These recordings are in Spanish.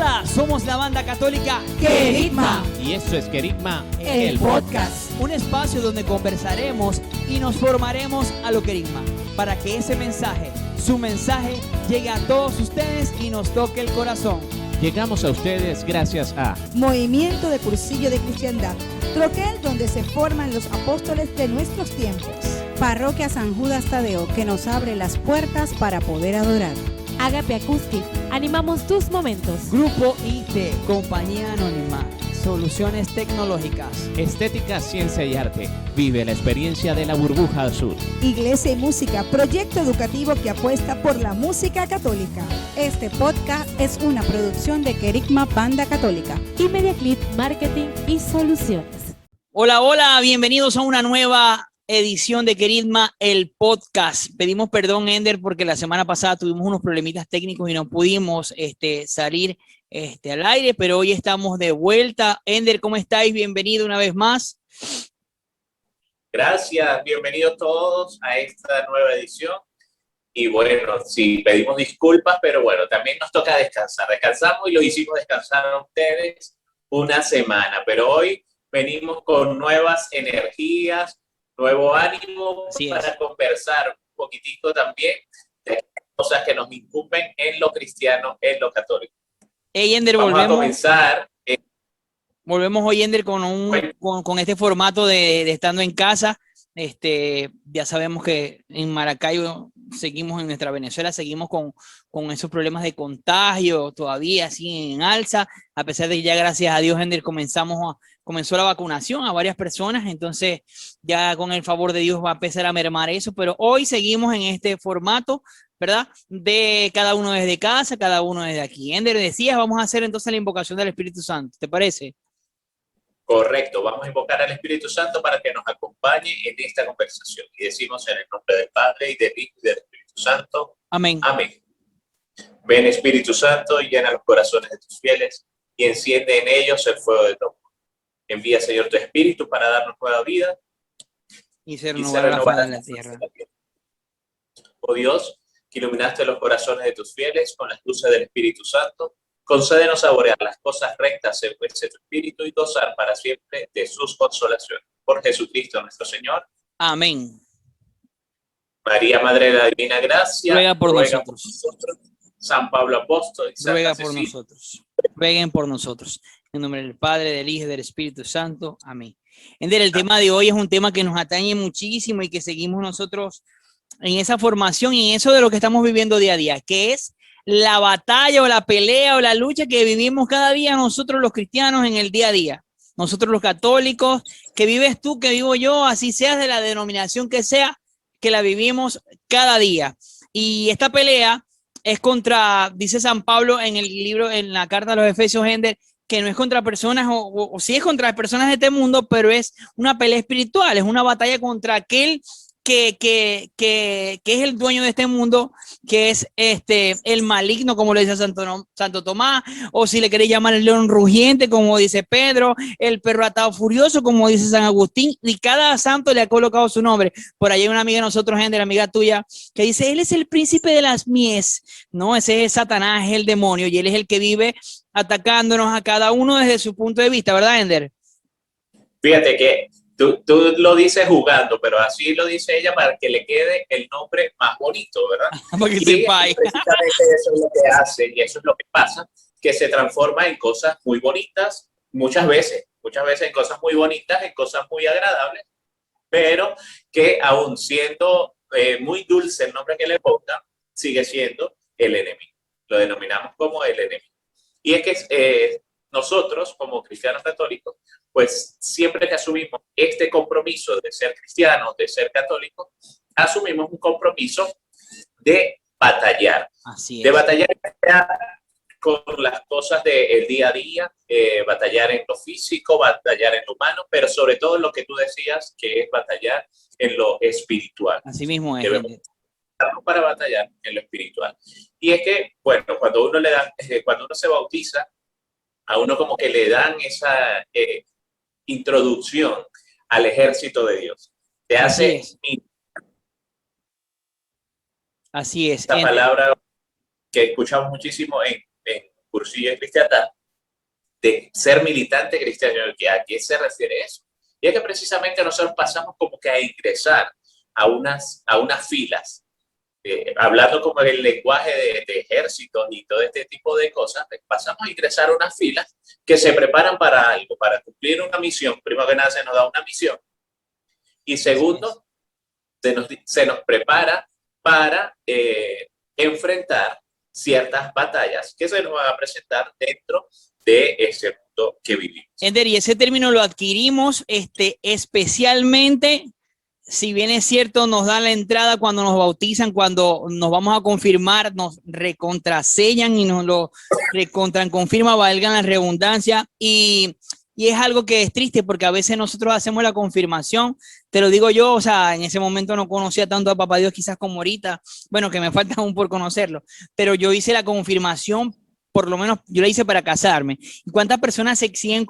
Hola, somos la banda católica Querigma. Y esto es Querigma, El podcast. Un espacio donde conversaremos y nos formaremos a lo querigma, para que ese mensaje, su mensaje, llegue a todos ustedes y nos toque el corazón. Llegamos a ustedes gracias a Movimiento de Cursillo de Cristiandad, troquel donde se forman los apóstoles de nuestros tiempos. Parroquia San Judas Tadeo, que nos abre las puertas para poder adorar. Agape Acoustic, animamos tus momentos. Grupo IT, Compañía Anónima, Soluciones Tecnológicas. Estética, Ciencia y Arte. Vive la experiencia de la burbuja azul. Iglesia y Música, proyecto educativo que apuesta por la música católica. Este podcast es una producción de Querigma Banda Católica. Y Mediaclip Marketing y Soluciones. Hola, hola, bienvenidos a una nueva edición de Querigma, el podcast. Pedimos perdón, Ender, porque la semana pasada tuvimos unos problemitas técnicos y no pudimos salir al aire, pero hoy estamos de vuelta. Ender, ¿cómo estáis? Bienvenido una vez más. Gracias, bienvenidos todos a esta nueva edición. Y bueno, sí, pedimos disculpas, pero bueno, también nos toca descansar. Descansamos y lo hicimos descansar a ustedes una semana, pero hoy venimos con nuevas energías, nuevo ánimo para conversar un poquitico también de cosas que nos incumben en lo cristiano, en lo católico. Hey, Ender, vamos a comenzar. Volvemos hoy, Ender, con este formato de estando en casa. Ya sabemos que en Maracaibo seguimos, en nuestra Venezuela seguimos con esos problemas de contagio todavía así en alza, a pesar de que ya gracias a Dios, Ender, comenzó la vacunación a varias personas, entonces ya con el favor de Dios va a empezar a mermar eso, pero hoy seguimos en este formato, ¿verdad? De cada uno desde casa, cada uno desde aquí. Ender, decías, vamos a hacer entonces la invocación del Espíritu Santo, ¿te parece? Correcto, vamos a invocar al Espíritu Santo para que nos acompañe en esta conversación. Y decimos en el nombre del Padre, y del Hijo, y del Espíritu Santo. Amén. Amén. Ven, Espíritu Santo, y llena los corazones de tus fieles, y enciende en ellos el fuego de tu amor. Envía, Señor, tu Espíritu para darnos nueva vida y ser renovada en la tierra. Oh Dios, que iluminaste los corazones de tus fieles con las luces del Espíritu Santo, concédenos saborear las cosas rectas según ese tu Espíritu y gozar para siempre de sus consolaciones. Por Jesucristo nuestro Señor. Amén. María, Madre de la Divina Gracia, ruega por nosotros. San Pablo Apóstol, ruega por nosotros. Rueguen por nosotros. En nombre del Padre, del Hijo y del Espíritu Santo. Amén. Ender, el tema de hoy es un tema que nos atañe muchísimo y que seguimos nosotros en esa formación y en eso de lo que estamos viviendo día a día, que es la batalla o la pelea o la lucha que vivimos cada día nosotros los cristianos en el día a día. Nosotros los católicos, que vives tú, que vivo yo, así seas de la denominación que sea, que la vivimos cada día. Y esta pelea es contra, dice San Pablo en el libro, en la carta a los Efesios, Ender, que no es contra personas, o sí es contra personas de este mundo, pero es una pelea espiritual, es una batalla contra aquel que es el dueño de este mundo, que es el maligno, como le dice Santo Tomás, o si le queréis llamar el león rugiente, como dice Pedro, el perro atado furioso, como dice San Agustín, y cada santo le ha colocado su nombre. Por ahí hay una amiga de nosotros, gente, la amiga tuya, que dice, él es el príncipe de las mies, no, ese es Satanás, es el demonio, y él es el que vive atacándonos a cada uno desde su punto de vista, ¿verdad, Ender? Fíjate que Tú lo dices jugando, pero así lo dice ella para que le quede el nombre más bonito, ¿verdad? Porque y precisamente eso es lo que hace y eso es lo que pasa, que se transforma en cosas muy bonitas, muchas veces en cosas muy bonitas, en cosas muy agradables, pero que aún siendo muy dulce el nombre que le pongan, sigue siendo el enemigo. Lo denominamos como el enemigo. Y es que nosotros, como cristianos católicos, pues siempre que asumimos este compromiso de ser cristianos, de ser católicos, asumimos un compromiso de batallar. Así es. De batallar con las cosas del día a día, batallar en lo físico, batallar en lo humano, pero sobre todo en lo que tú decías, que es batallar en lo espiritual. Así mismo es. Debemos para batallar en lo espiritual. Y es que, bueno, cuando uno se bautiza, a uno como que le dan esa introducción al ejército de Dios. Te hace Así es. Esta palabra que escuchamos muchísimo en cursillo de cristiandad, de ser militante cristiano. ¿A qué se refiere eso? Y es que precisamente nosotros pasamos como que a ingresar a unas filas, hablando como el lenguaje de ejércitos y todo este tipo de cosas, pasamos a ingresar a unas filas que se preparan para algo, para cumplir una misión. Primero que nada se nos da una misión y segundo, se nos prepara para enfrentar ciertas batallas que se nos van a presentar dentro de ese mundo que vivimos. Ender, y ese término lo adquirimos especialmente, si bien es cierto, nos dan la entrada cuando nos bautizan, cuando nos vamos a confirmar, nos recontrasellan y nos lo recontraconfirma, valga la redundancia, y es algo que es triste porque a veces nosotros hacemos la confirmación, te lo digo yo, o sea, en ese momento no conocía tanto a Papá Dios quizás como ahorita, bueno, que me falta aún por conocerlo, pero yo hice la confirmación, por lo menos yo la hice para casarme. ¿Y cuántas personas se siguen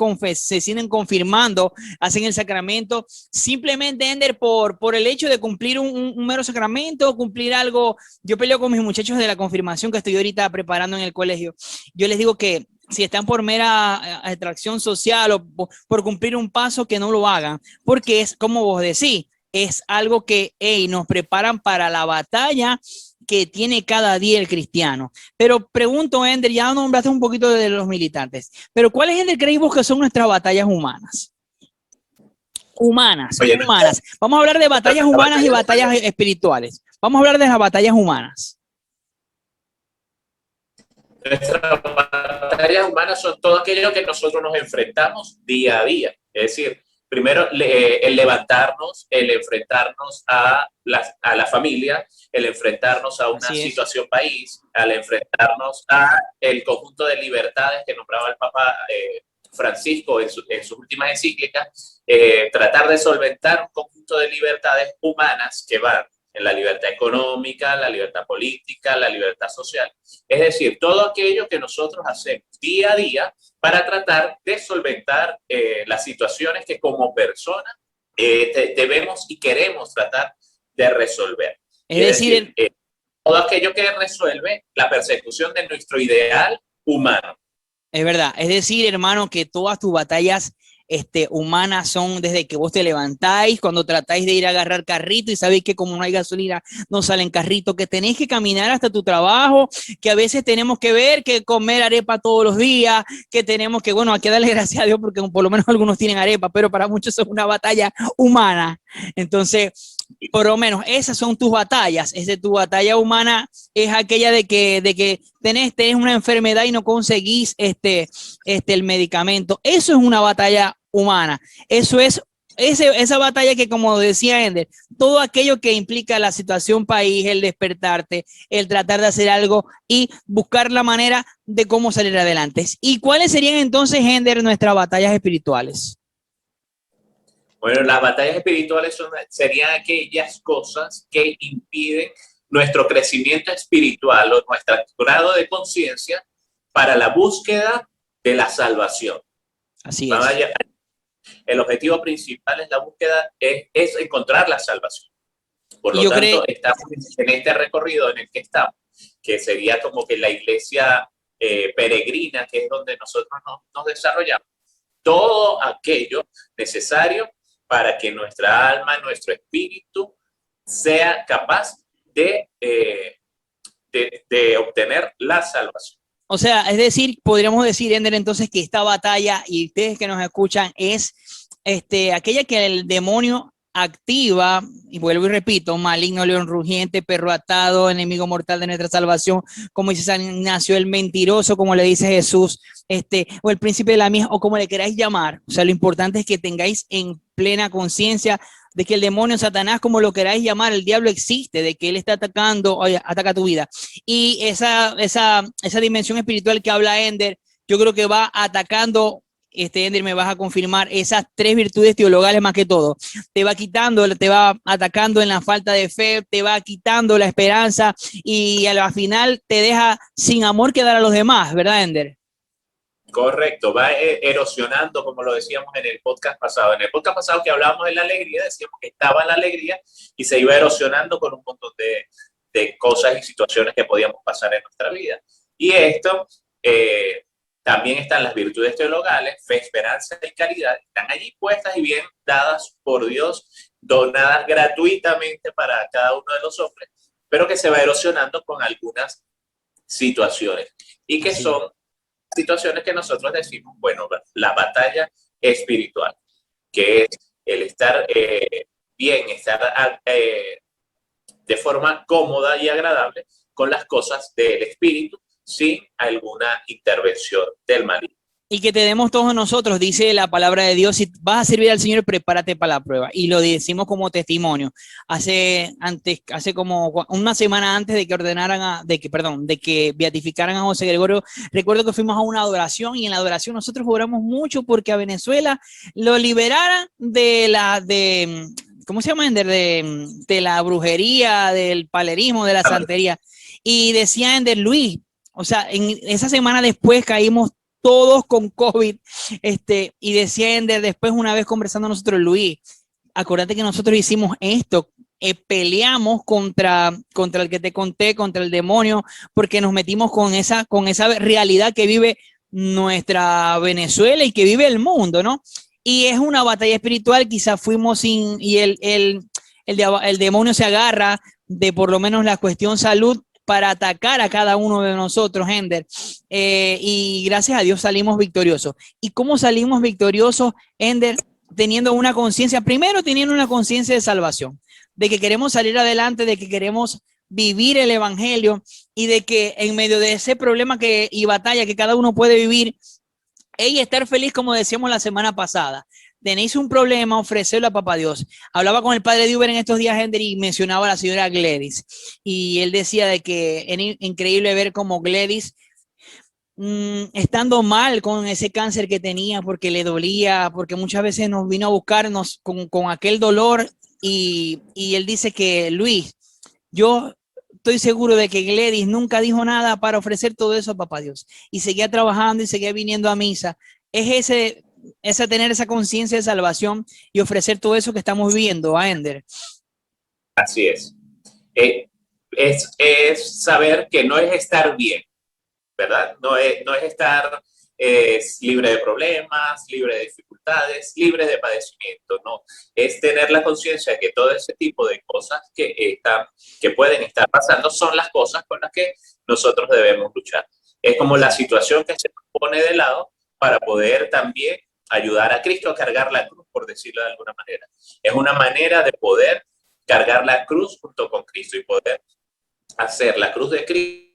confirmando, hacen el sacramento simplemente, Ender, por el hecho de cumplir un mero sacramento, cumplir algo? Yo peleo con mis muchachos de la confirmación que estoy ahorita preparando en el colegio. Yo les digo que si están por mera atracción social o por cumplir un paso, que no lo hagan, porque es como vos decís, es algo que nos preparan para la batalla que tiene cada día el cristiano. Pero pregunto, Ender, ya nombraste un poquito de los militantes, pero ¿cuáles, Ender, creéis vos que son nuestras batallas humanas? Humanas. Vamos a hablar de batallas humanas y batallas espirituales. Vamos a hablar de las batallas humanas. Nuestras batallas humanas son todo aquello que nosotros nos enfrentamos día a día. Es decir, primero el levantarnos, el enfrentarnos a la familia, el enfrentarnos a una situación país, al enfrentarnos a el conjunto de libertades que nombraba el Papa Francisco en sus últimas encíclicas, tratar de solventar un conjunto de libertades humanas que van en la libertad económica, la libertad política, la libertad social. Es decir, todo aquello que nosotros hacemos día a día para tratar de solventar las situaciones que como personas debemos y queremos tratar de resolver. Es decir, todo aquello que resuelve la persecución de nuestro ideal humano. Es verdad, es decir, hermano, que todas tus batallas humanas son desde que vos te levantáis, cuando tratáis de ir a agarrar carrito y sabéis que como no hay gasolina no salen carritos, que tenéis que caminar hasta tu trabajo, que a veces tenemos que ver que comer arepa todos los días, que tenemos que, bueno, hay que darle gracias a Dios porque por lo menos algunos tienen arepa, pero para muchos es una batalla humana. Entonces, por lo menos esas son tus batallas. Tu batalla humana es aquella de que tenés una enfermedad y no conseguís el medicamento. Eso es una batalla humana. Eso es esa batalla que, como decía Ender, todo aquello que implica la situación país, el despertarte, el tratar de hacer algo y buscar la manera de cómo salir adelante. ¿Y cuáles serían entonces, Ender, nuestras batallas espirituales? Bueno, las batallas espirituales serían aquellas cosas que impiden nuestro crecimiento espiritual o nuestro grado de conciencia para la búsqueda de la salvación. Así es. El objetivo principal es la búsqueda, es encontrar la salvación. Por lo tanto, estamos en este recorrido en el que estamos, que sería como que la iglesia peregrina, que es donde nosotros nos desarrollamos. Todo aquello necesario para que nuestra alma, nuestro espíritu sea capaz de obtener la salvación. O sea, es decir, podríamos decir, Ender, entonces que esta batalla, y ustedes que nos escuchan, es aquella que el demonio activa, y vuelvo y repito, maligno, león rugiente, perro atado, enemigo mortal de nuestra salvación, como dice San Ignacio, el mentiroso, como le dice Jesús, o el príncipe de la mies, o como le queráis llamar. O sea, lo importante es que tengáis en plena conciencia de que el demonio, Satanás, como lo queráis llamar, el diablo existe, de que él está ataca tu vida. Y esa dimensión espiritual que habla Ender, yo creo que va atacando, Ender, me vas a confirmar, esas tres virtudes teologales más que todo. Te va quitando, te va atacando en la falta de fe, te va quitando la esperanza y al final te deja sin amor que dar a los demás, ¿verdad, Ender? Correcto, va erosionando, como lo decíamos en el podcast pasado. En el podcast pasado que hablábamos de la alegría, decíamos que estaba en la alegría y se iba erosionando con un montón de cosas y situaciones que podíamos pasar en nuestra vida. Y esto También están las virtudes teologales, fe, esperanza y caridad. Están allí puestas y bien dadas por Dios, donadas gratuitamente para cada uno de los hombres, pero que se va erosionando con algunas situaciones. Y que son situaciones que nosotros decimos, bueno, la batalla espiritual, que es el estar bien, estar de forma cómoda y agradable con las cosas del espíritu, sin alguna intervención del maligno. Y que tenemos todos nosotros, dice la palabra de Dios, si vas a servir al Señor, prepárate para la prueba. Y lo decimos como testimonio. Hace como una semana antes de que ordenaran, de que beatificaran a José Gregorio, recuerdo que fuimos a una adoración, y en la adoración nosotros oramos mucho porque a Venezuela lo liberaran ¿cómo se llama, Ender? De la brujería, del palerismo, de la santería. Y decía Ender, Luis, o sea, en esa semana después caímos todos con COVID, y decía Ender después, una vez conversando nosotros, Luis, acuérdate que nosotros hicimos esto, peleamos contra el que te conté, contra el demonio, porque nos metimos con esa realidad que vive nuestra Venezuela y que vive el mundo, ¿no? Y es una batalla espiritual, quizás fuimos y el demonio se agarra de por lo menos la cuestión salud para atacar a cada uno de nosotros, Ender. Y gracias a Dios salimos victoriosos. ¿Y cómo salimos victoriosos, Ender? Teniendo una conciencia, primero teniendo una conciencia de salvación, de que queremos salir adelante, de que queremos vivir el evangelio, y de que en medio de ese problema y batalla que cada uno puede vivir, y estar feliz, como decíamos la semana pasada. Tenéis un problema, ofrecerlo a Papá Dios. Hablaba con el padre de Uber en estos días, Ender, y mencionaba a la señora Gladys. Y él decía de que era increíble ver cómo Gladys, estando mal con ese cáncer que tenía, porque le dolía, porque muchas veces nos vino a buscarnos con aquel dolor. Y él dice que, Luis, yo estoy seguro de que Gladys nunca dijo nada para ofrecer todo eso a Papá Dios. Y seguía trabajando y seguía viniendo a misa. Es tener esa conciencia de salvación y ofrecer todo eso que estamos viviendo, a Ender. Así es. Es saber que no es estar bien, ¿verdad? No es estar libre de problemas, libre de dificultades, libre de padecimiento, no. Es tener la conciencia de que todo ese tipo de cosas que pueden estar pasando son las cosas con las que nosotros debemos luchar. Es como la situación que se nos pone de lado para poder también ayudar a Cristo a cargar la cruz, por decirlo de alguna manera. Es una manera de poder cargar la cruz junto con Cristo y poder hacer la cruz de Cristo.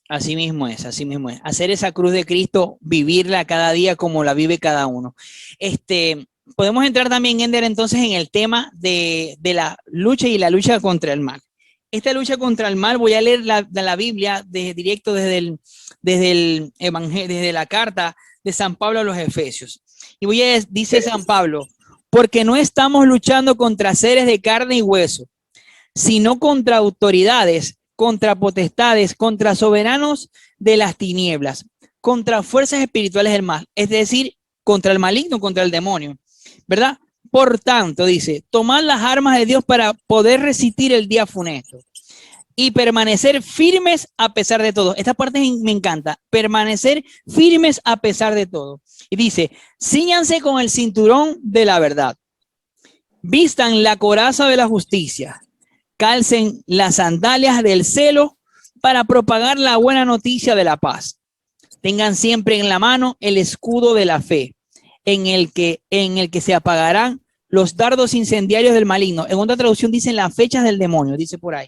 Así mismo es, así mismo es. Hacer esa cruz de Cristo, vivirla cada día como la vive cada uno. Podemos entrar también, Ender, entonces en el tema de la lucha y la lucha contra el mal. Esta lucha contra el mal, voy a leer la Biblia directo desde el Evangelio, desde la carta de San Pablo a los Efesios. Y dice San Pablo, porque no estamos luchando contra seres de carne y hueso, sino contra autoridades, contra potestades, contra soberanos de las tinieblas, contra fuerzas espirituales del mal, es decir, contra el maligno, contra el demonio, ¿verdad? Por tanto, dice, tomad las armas de Dios para poder resistir el día funesto y permanecer firmes a pesar de todo. Esta parte me encanta, permanecer firmes a pesar de todo. Y dice, cíñanse con el cinturón de la verdad, vistan la coraza de la justicia, calcen las sandalias del celo para propagar la buena noticia de la paz. Tengan siempre en la mano el escudo de la fe, en el que se apagarán los dardos incendiarios del maligno. En otra traducción dicen las flechas del demonio, dice por ahí.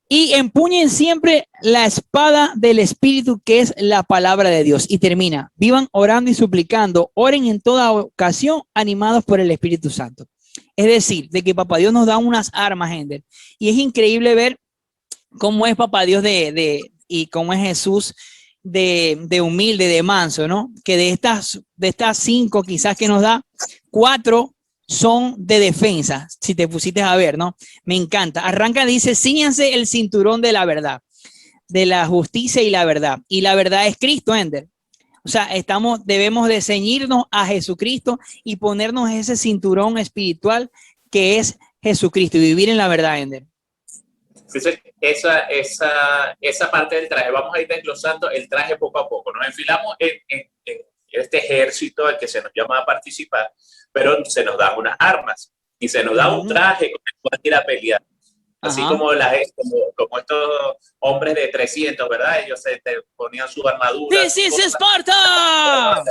Y empuñen siempre la espada del Espíritu, que es la palabra de Dios. Y termina, vivan orando y suplicando, oren en toda ocasión, animados por el Espíritu Santo. Es decir, de que Papá Dios nos da unas armas, Ender. Y es increíble ver cómo es Papá Dios y cómo es Jesús de humilde, de manso, ¿no? Que de estas 5 quizás que nos da, 4 son de defensa, si te pusiste a ver, ¿no? Me encanta. Arranca, dice, cíñanse el cinturón de la verdad, de la justicia y la verdad. Y la verdad es Cristo, Ender. O sea, debemos de ceñirnos a Jesucristo y ponernos ese cinturón espiritual que es Jesucristo y vivir en la verdad, Ender. Entonces, esa parte del traje, vamos a ir desglosando el traje poco a poco. Nos enfilamos en este ejército al que se nos llama a participar, pero se nos dan unas armas y se nos da un traje con el cual ir a pelear. Así como estos hombres de 300, ¿verdad? Ellos se ponían su armadura. ¡This is Esparta!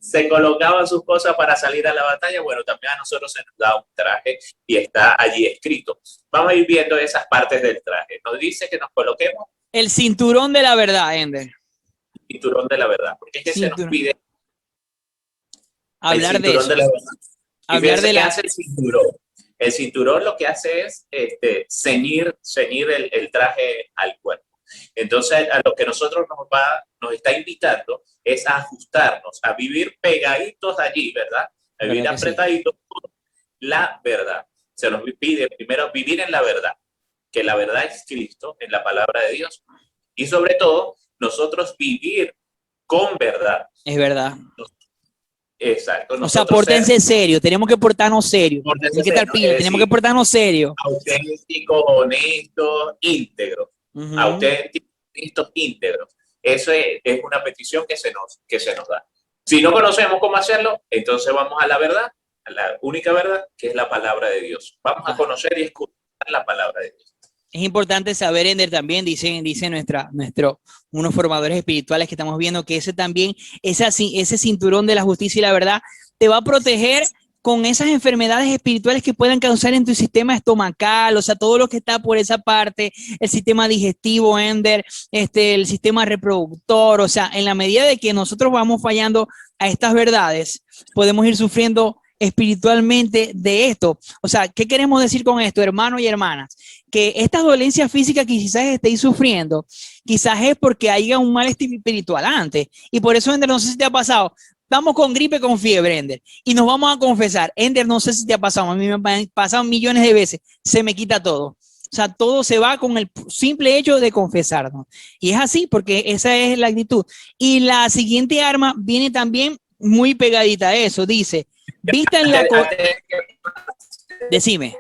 Se colocaban sus cosas para salir a la batalla. Bueno, también a nosotros se nos da un traje y está allí escrito. Vamos a ir viendo esas partes del traje. Nos dice que nos coloquemos el cinturón de la verdad, Ender. El cinturón de la verdad, porque es que se nos pide hablar de eso. De la verdad. Hablar de la... hace el cinturón. El cinturón lo que hace es ceñir el traje al cuerpo. Entonces, a lo que nosotros nos está invitando es a ajustarnos, a vivir pegaditos allí, ¿verdad? A vivir apretaditos con la verdad. Se nos pide primero vivir en la verdad, que la verdad es Cristo, en la palabra de Dios. Y sobre todo, nosotros vivir con verdad. Es verdad. Exacto. O sea, pórtense serio, tenemos que portarnos serio. Tenemos que portarnos serio. Auténticos, honestos, íntegros. Auténticos, honestos, íntegros. Eso es una petición que se nos da. Si no conocemos cómo hacerlo, entonces vamos a la verdad, a la única verdad, que es la palabra de Dios. Vamos a conocer y escuchar la palabra de Dios. Es importante saber, Ender, también dice unos formadores espirituales que estamos viendo, que ese cinturón de la justicia y la verdad te va a proteger con esas enfermedades espirituales que puedan causar en tu sistema estomacal, o sea, todo lo que está por esa parte, el sistema digestivo, Ender, el sistema reproductor, o sea, en la medida de que nosotros vamos fallando a estas verdades, podemos ir sufriendo espiritualmente de esto. O sea, ¿qué queremos decir con esto, hermanos y hermanas? Que estas dolencias físicas que quizás estéis sufriendo, quizás es porque haya un mal espiritual antes. Y por eso, Ender, no sé si te ha pasado, estamos con gripe, con fiebre, Ender, y nos vamos a confesar. Ender, no sé si te ha pasado, a mí me han pasado millones de veces, se me quita todo. O sea, todo se va con el simple hecho de confesarnos. Y es así, porque esa es la actitud. Y la siguiente arma viene también muy pegadita a eso, dice, vista en la... Decime.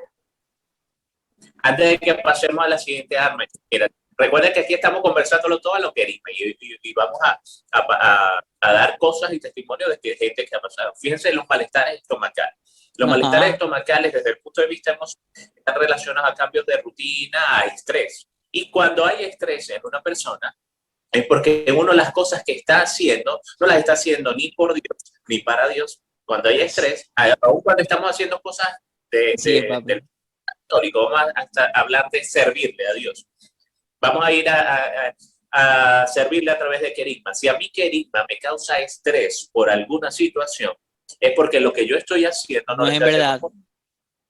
Antes de que pasemos a la siguiente arma, recuerden que aquí estamos conversándolo todo a lo que y vamos a dar cosas y testimonios de que gente que ha pasado. Fíjense en los malestares estomacales. Los malestares estomacales, desde el punto de vista emocional, están relacionados a cambios de rutina, a estrés. Y cuando hay estrés en una persona, es porque uno las cosas que está haciendo, no las está haciendo ni por Dios, ni para Dios. Cuando hay estrés, aún cuando estamos haciendo cosas del histórico, vamos a hablar de servirle a Dios. Vamos a ir a servirle a través de querigma. Si a mí querigma me causa estrés por alguna situación, es porque lo que yo estoy haciendo no es verdad por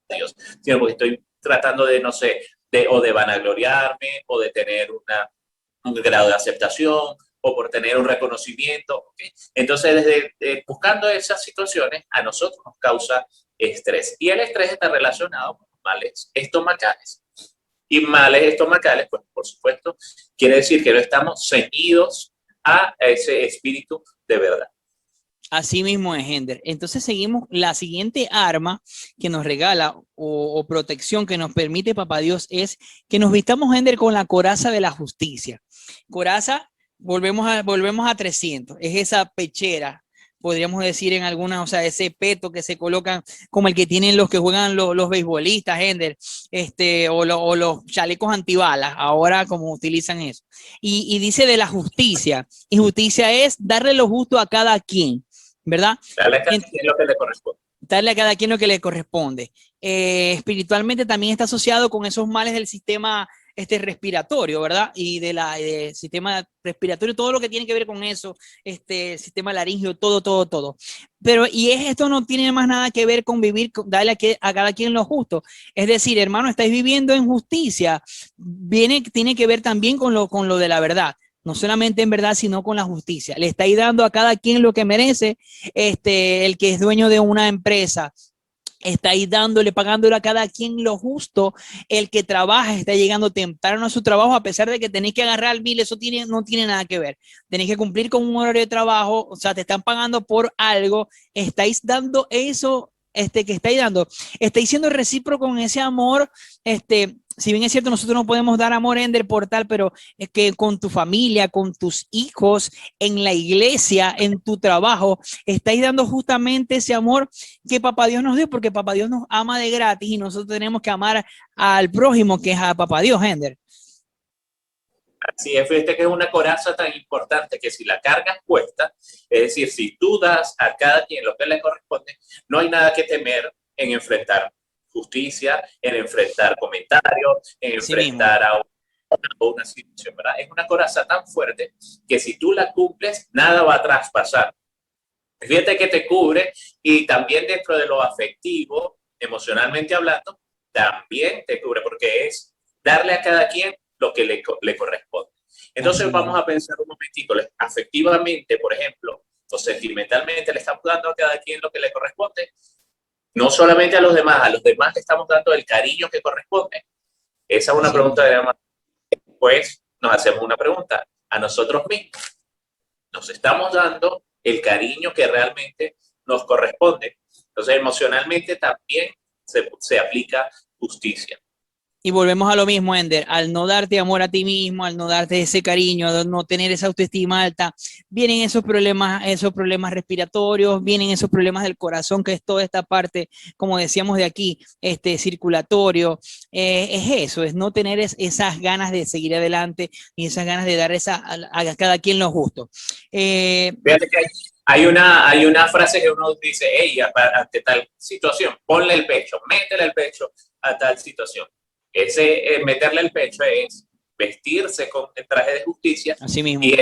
Dios, sino porque estoy tratando de, no sé, de vanagloriarme o de tener un grado de aceptación o por tener un reconocimiento. ¿Okay? Entonces, desde buscando esas situaciones, a nosotros nos causa estrés. Y el estrés está relacionado con males estomacales. Y males estomacales, pues, por supuesto, quiere decir que no estamos ceñidos a ese espíritu de verdad. Así mismo es, Ender. Entonces seguimos la siguiente arma que nos regala o protección que nos permite Papá Dios es que nos vistamos, Ender, con la coraza de la justicia. Coraza, volvemos a 300. Es esa pechera, podríamos decir en algunas, o sea, ese peto que se colocan como el que tienen los que juegan los beisbolistas, Ender, o los chalecos antibalas, ahora como utilizan eso. Y dice de la justicia. Y justicia es darle lo justo a cada quien. ¿Verdad? Darle a cada quien lo que le corresponde. Darle a cada quien lo que le corresponde. Espiritualmente también está asociado con esos males del sistema respiratorio, ¿verdad? Y del sistema respiratorio, todo lo que tiene que ver con eso, sistema laríngeo, todo. Pero, esto no tiene más nada que ver con vivir, darle a cada quien lo justo. Es decir, hermano, estáis viviendo en justicia. Tiene que ver también con lo de la verdad. No solamente en verdad, sino con la justicia. Le estáis dando a cada quien lo que merece. El que es dueño de una empresa, estáis pagándole a cada quien lo justo. El que trabaja está llegando temprano a su trabajo, a pesar de que tenéis que agarrar el bill, eso no tiene nada que ver. Tenéis que cumplir con un horario de trabajo, o sea, te están pagando por algo. Estáis dando eso. Que estáis dando, estáis siendo recíproco con ese amor, si bien es cierto, nosotros no podemos dar amor, Ender, por tal, pero es que con tu familia, con tus hijos, en la iglesia, en tu trabajo, estáis dando justamente ese amor que Papá Dios nos dio, porque Papá Dios nos ama de gratis y nosotros tenemos que amar al prójimo, que es a Papá Dios, Ender. Así es, fíjate que es una coraza tan importante que si la cargas cuesta, es decir, si tú das a cada quien lo que le corresponde, no hay nada que temer en enfrentar justicia, en enfrentar comentarios, en enfrentar a una situación, ¿verdad? Es una coraza tan fuerte que si tú la cumples, nada va a traspasar. Fíjate que te cubre y también dentro de lo afectivo, emocionalmente hablando, también te cubre porque es darle a cada quien lo que le corresponde. Entonces vamos a pensar un momentito, afectivamente, por ejemplo, o sentimentalmente le estamos dando a cada quien lo que le corresponde. No solamente a los demás le estamos dando el cariño que corresponde. Esa es una pregunta de más. Después nos hacemos una pregunta a nosotros mismos. ¿Nos estamos dando el cariño que realmente nos corresponde? Entonces, emocionalmente también se aplica justicia. Y volvemos a lo mismo, Ender, al no darte amor a ti mismo, al no darte ese cariño, al no tener esa autoestima alta, vienen esos problemas respiratorios, vienen esos problemas del corazón, que es toda esta parte, como decíamos de aquí, circulatorio. Es eso, es no tener esas ganas de seguir adelante y esas ganas de dar a cada quien lo justo. Fíjate que hay una frase que uno dice, hey, ante tal situación, ponle el pecho, métele el pecho a tal situación. Meterle el pecho es vestirse con el traje de justicia. Así mismo. Y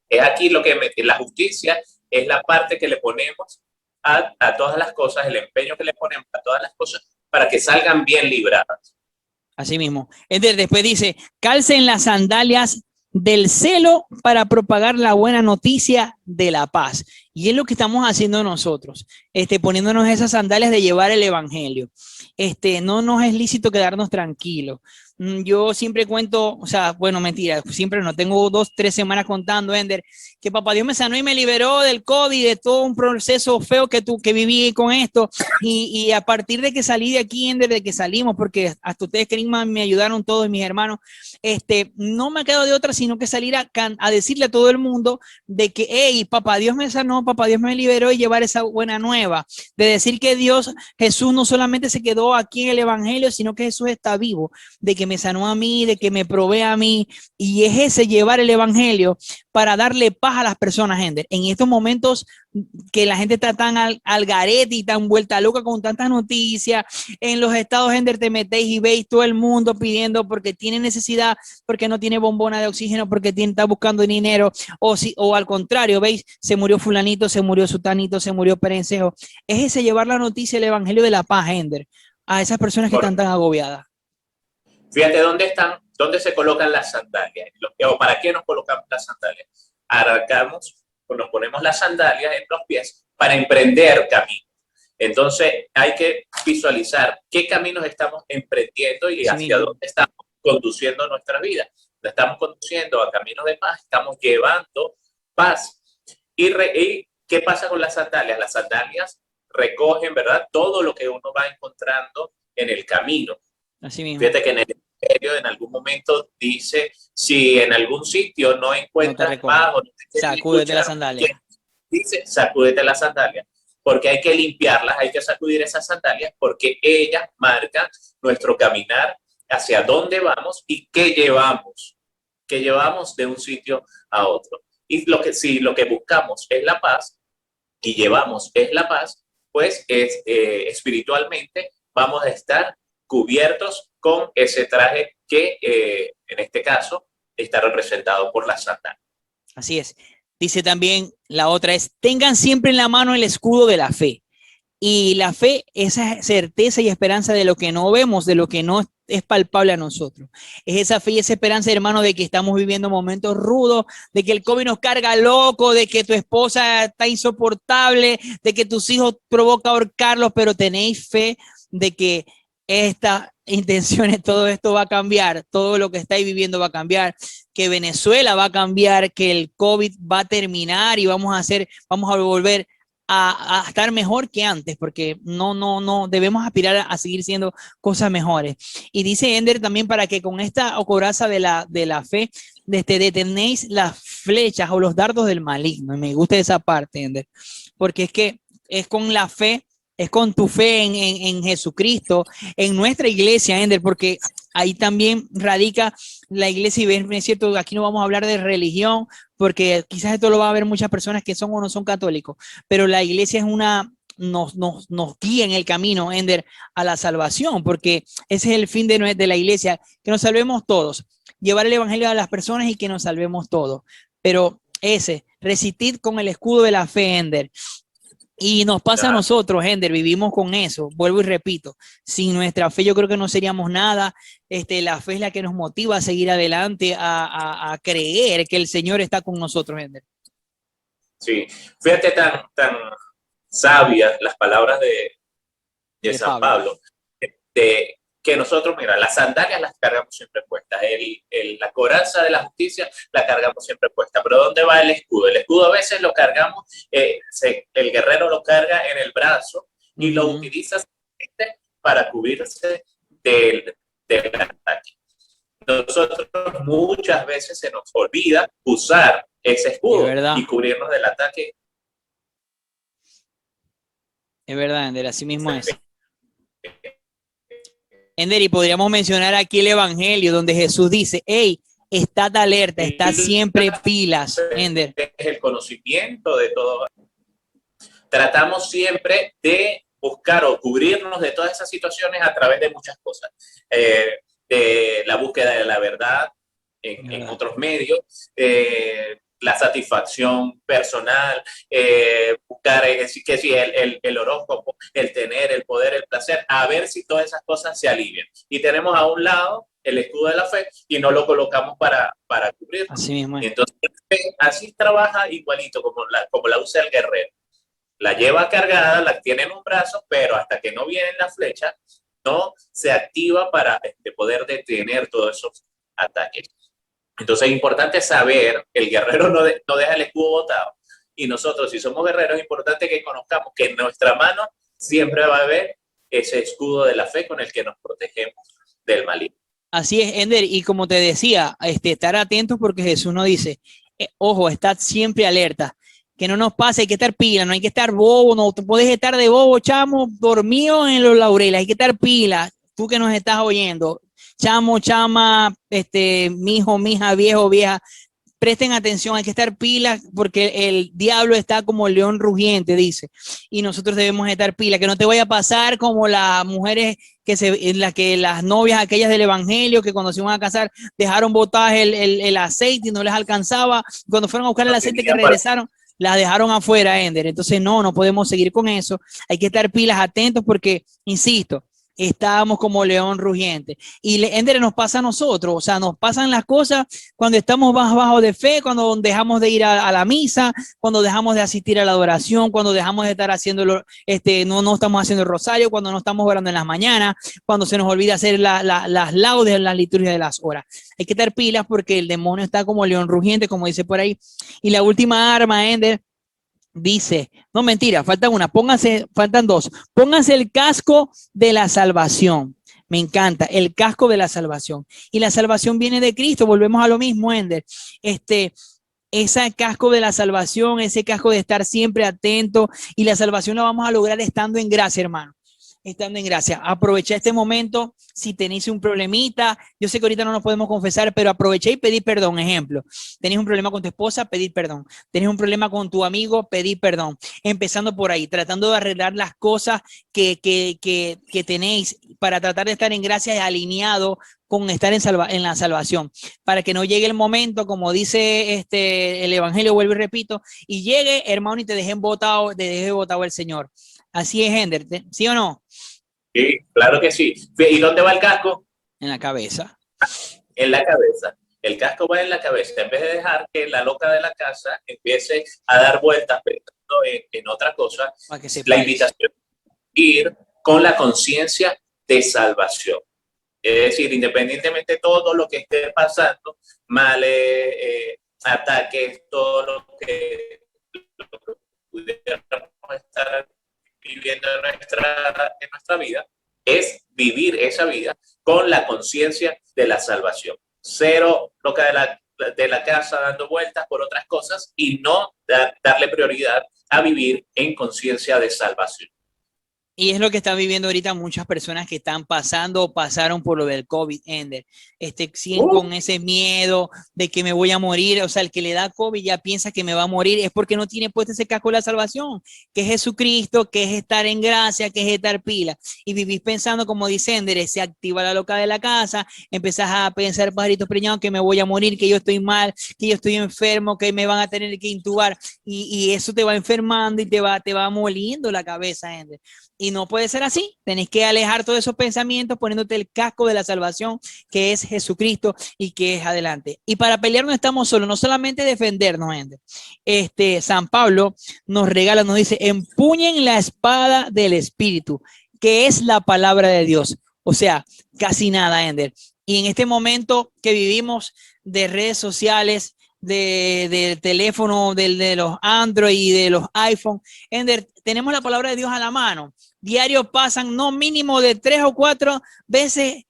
es aquí lo que la justicia es la parte que le ponemos a todas las cosas, el empeño que le ponemos a todas las cosas para que salgan bien libradas. Así mismo. Después dice, calcen las sandalias del celo para propagar la buena noticia de la paz. Y es lo que estamos haciendo nosotros, poniéndonos esas sandalias de llevar el evangelio. No nos es lícito quedarnos tranquilos. Yo siempre cuento, o sea, bueno, mentira, siempre no, tengo 2, 3 semanas contando, Ender, que Papá Dios me sanó y me liberó del COVID, de todo un proceso feo que viví con esto, y a partir de que salí de aquí, Ender, de que salimos, porque hasta ustedes, Kerimma, me ayudaron todos mis hermanos, no me ha quedado de otra sino que salir a decirle a todo el mundo de que, hey, Papá Dios me sanó, Papá Dios me liberó, y llevar esa buena nueva, de decir que Jesús no solamente se quedó aquí en el evangelio, sino que Jesús está vivo, de que me sanó a mí, de que me provee a mí, y es ese llevar el evangelio para darle paz a las personas, Ender. En estos momentos que la gente está tan al garete y tan vuelta loca con tantas noticias, en los estados, Ender, te metéis y veis todo el mundo pidiendo porque tiene necesidad, porque no tiene bombona de oxígeno, porque está buscando dinero, o al contrario, veis, se murió fulanito, se murió sutanito, se murió perencejo. Es ese llevar la noticia, el evangelio de la paz, Ender, a esas personas que están tan agobiadas. Fíjate dónde se colocan las sandalias, o para qué nos colocamos las sandalias. Nos ponemos las sandalias en los pies para emprender camino. Entonces hay que visualizar qué caminos estamos emprendiendo y hacia dónde estamos conduciendo nuestra vida. La estamos conduciendo a caminos de paz, estamos llevando paz. ¿Y qué pasa con las sandalias? Las sandalias recogen, ¿verdad?, todo lo que uno va encontrando en el camino. Así mismo. Fíjate que en el Evangelio en algún momento dice, si en algún sitio no encuentras paz, sacúdete las sandalias. Dice, sacúdete las sandalias, porque hay que limpiarlas, hay que sacudir esas sandalias, porque ellas marcan nuestro caminar, hacia dónde vamos y qué llevamos de un sitio a otro. Y si lo que buscamos es la paz y llevamos es la paz, pues espiritualmente vamos a estar cubiertos con ese traje que en este caso está representado por la sandalias. Así es. Dice también, la otra es, tengan siempre en la mano el escudo de la fe. Y la fe es esa certeza y esperanza de lo que no vemos, de lo que no es palpable a nosotros. Es esa fe y esa esperanza, hermano, de que estamos viviendo momentos rudos, de que el COVID nos carga loco, de que tu esposa está insoportable, de que tus hijos provoca ahorcarlos, pero tenéis fe de que estas intenciones, todo esto va a cambiar, todo lo que estáis viviendo va a cambiar, que Venezuela va a cambiar, que el COVID va a terminar y vamos a volver a estar mejor que antes, porque no debemos aspirar a seguir siendo cosas mejores. Y dice Ender también para que con esta coraza de la fe detenéis las flechas o los dardos del maligno. Y me gusta esa parte, Ender, porque es que es con la fe, es con tu fe en Jesucristo, en nuestra iglesia, Ender, porque ahí también radica la iglesia. Y ven, es cierto, aquí no vamos a hablar de religión, porque quizás esto lo va a ver muchas personas que son o no son católicos, pero la iglesia es nos guía en el camino, Ender, a la salvación, porque ese es el fin de la iglesia, que nos salvemos todos, llevar el evangelio a las personas y que nos salvemos todos. Pero resistir con el escudo de la fe, Ender. Y nos pasa a nosotros, Ender, vivimos con eso. Vuelvo y repito, sin nuestra fe yo creo que no seríamos nada. La fe es la que nos motiva a seguir adelante, a creer que el Señor está con nosotros, Ender. Sí, fíjate tan sabias las palabras de San Pablo, que nosotros, mira, las sandalias las cargamos siempre puestas, la coraza de la justicia la cargamos siempre puesta, pero ¿dónde va el escudo? El escudo a veces lo cargamos, el guerrero lo carga en el brazo y lo utiliza para cubrirse del ataque. Nosotros muchas veces se nos olvida usar ese escudo y cubrirnos del ataque. Es verdad, Ender, así mismo es. Ender, y podríamos mencionar aquí el Evangelio donde Jesús dice, hey, estad alerta, estad siempre pilas, Ender. Es el conocimiento de todo. Tratamos siempre de buscar o cubrirnos de todas esas situaciones a través de muchas cosas. De la búsqueda de la verdad en otros medios, la satisfacción personal, buscar que si el horóscopo, el tener, el poder, el placer, a ver si todas esas cosas se alivian. Y tenemos a un lado el escudo de la fe y no lo colocamos para cubrirnos. Así mismo es. Y entonces, así trabaja igualito como la usa el guerrero. La lleva cargada, la tiene en un brazo, pero hasta que no viene la flecha, no se activa para poder detener todos esos ataques. Entonces es importante saber, el guerrero no deja el escudo botado. Y nosotros, si somos guerreros, es importante que conozcamos que en nuestra mano siempre va a haber ese escudo de la fe con el que nos protegemos del maligno. Así es, Ender, y como te decía, estar atentos porque Jesús nos dice, ojo, estad siempre alerta, que no nos pase, hay que estar pila, no hay que estar bobo, no te puedes estar de bobo, chamo, dormido en los laureles, hay que estar pila, tú que nos estás oyendo, chamo, chama, mijo, mija, viejo, vieja, presten atención, hay que estar pilas porque el diablo está como el león rugiente, dice, y nosotros debemos estar pilas, que no te vaya a pasar como las mujeres que las novias aquellas del evangelio que cuando se iban a casar dejaron botadas el aceite y no les alcanzaba, cuando fueron a buscar el aceite que regresaron, las dejaron afuera, Ender. Entonces no podemos seguir con eso, hay que estar pilas, atentos porque, insisto, estábamos como león rugiente. Y Ender, nos pasa a nosotros, o sea, nos pasan las cosas cuando estamos más bajo de fe, cuando dejamos de ir a la misa, cuando dejamos de asistir a la adoración, cuando dejamos de estar haciendo, no estamos haciendo el rosario, cuando no estamos orando en las mañanas, cuando se nos olvida hacer las laudes en la liturgia de las horas. Hay que estar pilas porque el demonio está como león rugiente, como dice por ahí. Y la última arma, Ender, dice, no mentira, faltan dos, pónganse el casco de la salvación. Me encanta, el casco de la salvación. Y la salvación viene de Cristo, volvemos a lo mismo, Ender. Ese casco de la salvación, ese casco de estar siempre atento, y la salvación la vamos a lograr estando en gracia, hermano. Estando en gracia. Aprovecha este momento, si tenéis un problemita, yo sé que ahorita no nos podemos confesar, pero aproveché y pedí perdón. Ejemplo, tenés un problema con tu esposa, pedir perdón. Tenés un problema con tu amigo, pedir perdón. Empezando por ahí, tratando de arreglar las cosas que tenéis para tratar de estar en gracia y alineado con estar en la salvación, para que no llegue el momento, como dice el evangelio, vuelvo y repito, y llegue, hermano, y te deje botado el Señor. Así es, Ender, ¿sí o no? Sí, claro que sí. ¿Y dónde va el casco? En la cabeza. En la cabeza. El casco va en la cabeza. En vez de dejar que la loca de la casa empiece a dar vueltas pensando en otra cosa, la invitación es ir con la conciencia de salvación. Es decir, independientemente de todo lo que esté pasando, males, ataques, todo lo que pudiera a estar viviendo en nuestra vida, es vivir esa vida con la conciencia de la salvación. Cero loca de la casa dando vueltas por otras cosas y no darle prioridad a vivir en conciencia de salvación. Y es lo que están viviendo ahorita muchas personas que están pasando o pasaron por lo del COVID, Ender. Siguen con ese miedo de que me voy a morir. O sea, el que le da COVID ya piensa que me va a morir. Es porque no tiene puesto ese casco de la salvación, que es Jesucristo, que es estar en gracia, que es estar pila. Y vivís pensando, como dice Ender, se activa la loca de la casa, empezás a pensar, pajaritos preñados, que me voy a morir, que yo estoy mal, que yo estoy enfermo, que me van a tener que intubar. Y eso te va enfermando y te va moliendo la cabeza, Ender. Y no puede ser así. Tenés que alejar todos esos pensamientos poniéndote el casco de la salvación, que es Jesucristo y que es adelante. Y para pelear no estamos solos, no solamente defendernos, Ender. San Pablo nos regala, nos dice, empuñen la espada del Espíritu, que es la palabra de Dios. O sea, casi nada, Ender. Y en este momento que vivimos de redes sociales, del teléfono, de los Android y de los iPhone, Ender, tenemos la palabra de Dios a la mano. Diario pasan no mínimo de 3 o 4 veces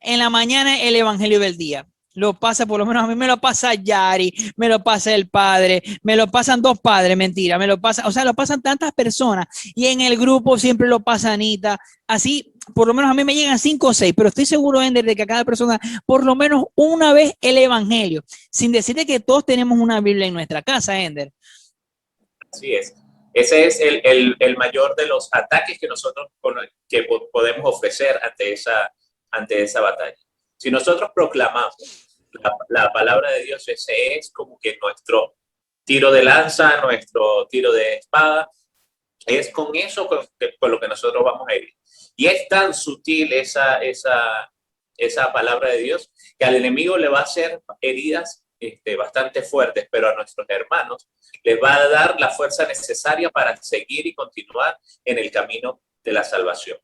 en la mañana el evangelio del día. Lo pasa, por lo menos a mí me lo pasa Yari, me lo pasa el padre, me lo pasan 2 padres, mentira, me lo pasa, o sea, lo pasan tantas personas y en el grupo siempre lo pasa Anita. Así, por lo menos a mí me llegan 5 o 6, pero estoy seguro, Ender, de que a cada persona por lo menos una vez el evangelio, sin decirte que todos tenemos una Biblia en nuestra casa, Ender. Así es. Ese es el mayor de los ataques que nosotros podemos ofrecer ante esa batalla. Si nosotros proclamamos la palabra de Dios, ese es como que nuestro tiro de lanza, nuestro tiro de espada, es con eso con lo que nosotros vamos a ir. Y es tan sutil esa palabra de Dios que al enemigo le va a hacer heridas bastante fuertes, pero a nuestros hermanos les va a dar la fuerza necesaria para seguir y continuar en el camino de la salvación.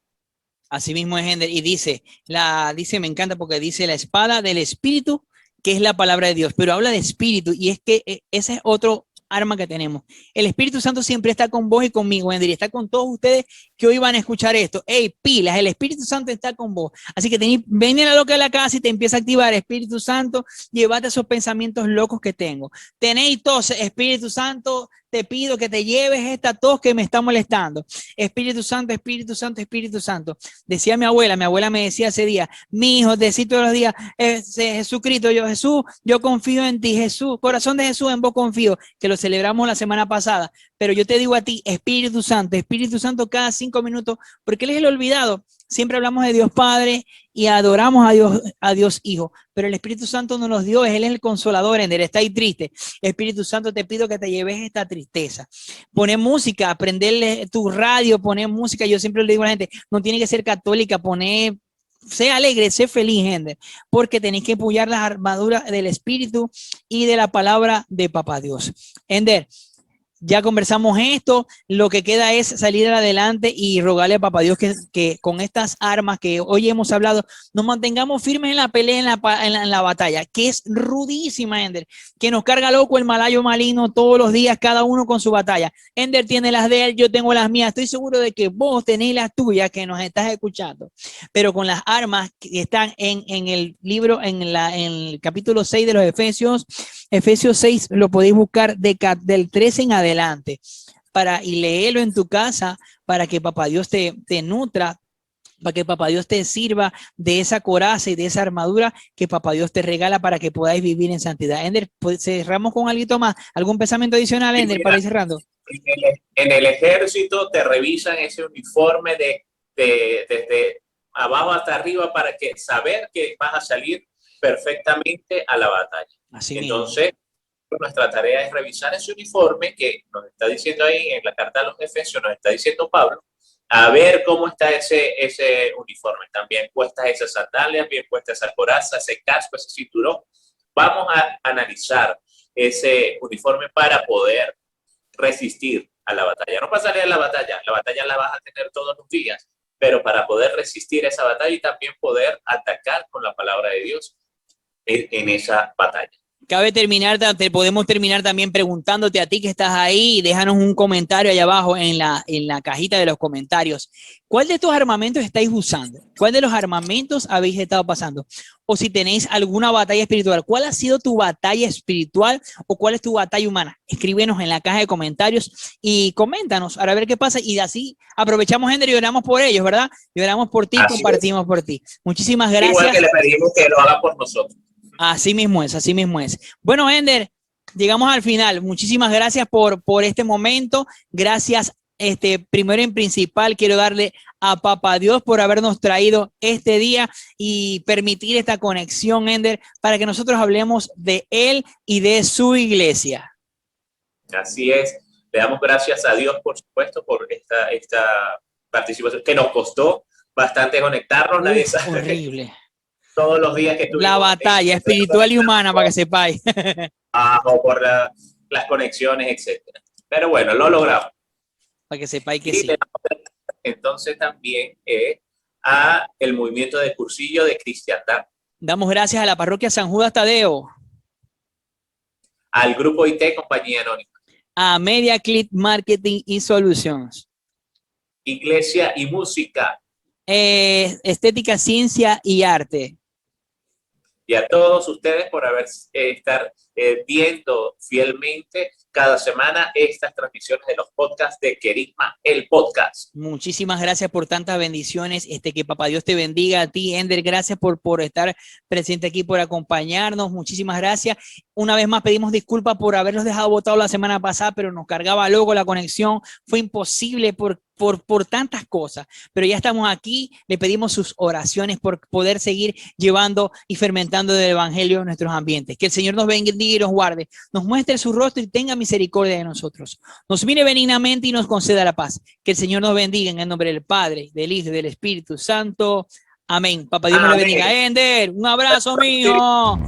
Así mismo es, Ender, y dice, me encanta porque dice la espada del Espíritu, que es la palabra de Dios, pero habla de espíritu, y es que ese es otro arma que tenemos. El Espíritu Santo siempre está con vos y conmigo, Ender, y está con todos ustedes que hoy van a escuchar esto. Hey, pilas, el Espíritu Santo está con vos. Así que ven a la loca de la casa y te empieza a activar. Espíritu Santo, llévate esos pensamientos locos que tengo. Tenéis tos, Espíritu Santo, te pido que te lleves esta tos que me está molestando. Espíritu Santo, Espíritu Santo, Espíritu Santo. Decía mi abuela me decía ese día, mi hijo, decía todos los días, Jesucristo, Jesús, yo confío en ti, Jesús, corazón de Jesús, en vos confío, que lo celebramos la semana pasada. Pero yo te digo a ti, Espíritu Santo, cada 5 minutos, porque Él es el olvidado. Siempre hablamos de Dios Padre y adoramos a Dios Hijo, pero el Espíritu Santo nos los dio, Él es el consolador, Ender, está ahí triste. Espíritu Santo, te pido que te lleves esta tristeza. Poner música, prenderle tu radio, poner música. Yo siempre le digo a la gente, no tiene que ser católica, sé alegre, sé feliz, Ender, porque tenéis que apoyar las armaduras del Espíritu y de la palabra de Papá Dios. Ender, ya conversamos esto, lo que queda es salir adelante y rogarle a Papá Dios que con estas armas que hoy hemos hablado, nos mantengamos firmes en la pelea, en la batalla, que es rudísima, Ender, que nos carga loco el malayo maligno todos los días, cada uno con su batalla. Ender tiene las de él, yo tengo las mías, estoy seguro de que vos tenéis las tuyas que nos estás escuchando, pero con las armas que están en el libro, en el capítulo 6 de los Efesios 6, lo podéis buscar del 13 en adelante, y léelo en tu casa para que Papá Dios te nutra, para que Papá Dios te sirva de esa coraza y de esa armadura que Papá Dios te regala para que podáis vivir en santidad. Ender, pues, cerramos con algo más, algún pensamiento adicional, Ender, mira, para ir cerrando. En el ejército te revisan ese uniforme desde abajo hasta arriba para saber que vas a salir perfectamente a la batalla. Así entonces mismo. Nuestra tarea es revisar ese uniforme que nos está diciendo ahí en la carta a los Efesios, nos está diciendo Pablo, a ver cómo está ese uniforme. También puestas esas sandalias, bien puesta esa coraza, ese casco, ese cinturón. Vamos a analizar ese uniforme para poder resistir a la batalla. No pasaré a la batalla la vas a tener todos los días, pero para poder resistir esa batalla y también poder atacar con la palabra de Dios en esa batalla. Podemos terminar también preguntándote a ti que estás ahí. Déjanos un comentario allá abajo en la cajita de los comentarios. ¿Cuál de estos armamentos estáis usando? ¿Cuál de los armamentos habéis estado pasando? O si tenéis alguna batalla espiritual, ¿cuál ha sido tu batalla espiritual o cuál es tu batalla humana? Escríbenos en la caja de comentarios y coméntanos para ver qué pasa. Y así aprovechamos, Ender, y oramos por ellos, ¿verdad? Y oramos por ti, Así compartimos por ti. Muchísimas gracias. Igual que le pedimos que lo haga por nosotros. Así mismo es, así mismo es. Bueno, Ender, llegamos al final. Muchísimas gracias por este momento. Gracias, primero en principal, quiero darle a Papá Dios por habernos traído este día y permitir esta conexión, Ender, para que nosotros hablemos de Él y de su iglesia. Así es. Le damos gracias a Dios, por supuesto, por esta participación que nos costó bastante conectarnos. Nadie sabe. Horrible. Todos los días que estuvimos. La batalla espiritual y humana, para que sepáis. O por las conexiones, etcétera. Pero bueno, lo logramos. Para que sepáis que Y sí. le damos entonces también a el movimiento de cursillo de cristiandad, Damos gracias a la parroquia San Judas Tadeo, al grupo IT Compañía Anónima, a Media Clip Marketing y Solutions, Iglesia y Música, Estética, Ciencia y Arte. y a todos ustedes por estar viendo fielmente cada semana estas transmisiones de los podcasts de Querigma, el podcast. Muchísimas gracias por tantas bendiciones. Que Papá Dios te bendiga a ti, Ender. Gracias por estar presente aquí, por acompañarnos. Muchísimas gracias. Una vez más pedimos disculpas por haberlos dejado botados la semana pasada, pero nos cargaba loco la conexión. Fue imposible por tantas cosas, pero ya estamos aquí. Le pedimos sus oraciones por poder seguir llevando y fermentando el evangelio en nuestros ambientes. Que el Señor nos bendiga y nos guarde, nos muestre su rostro y tenga misericordia de nosotros. Nos mire benignamente y nos conceda la paz. Que el Señor nos bendiga en el nombre del Padre, del Hijo y del Espíritu Santo. Amén. Papá Dios me lo bendiga. Ender, un abrazo, mijo.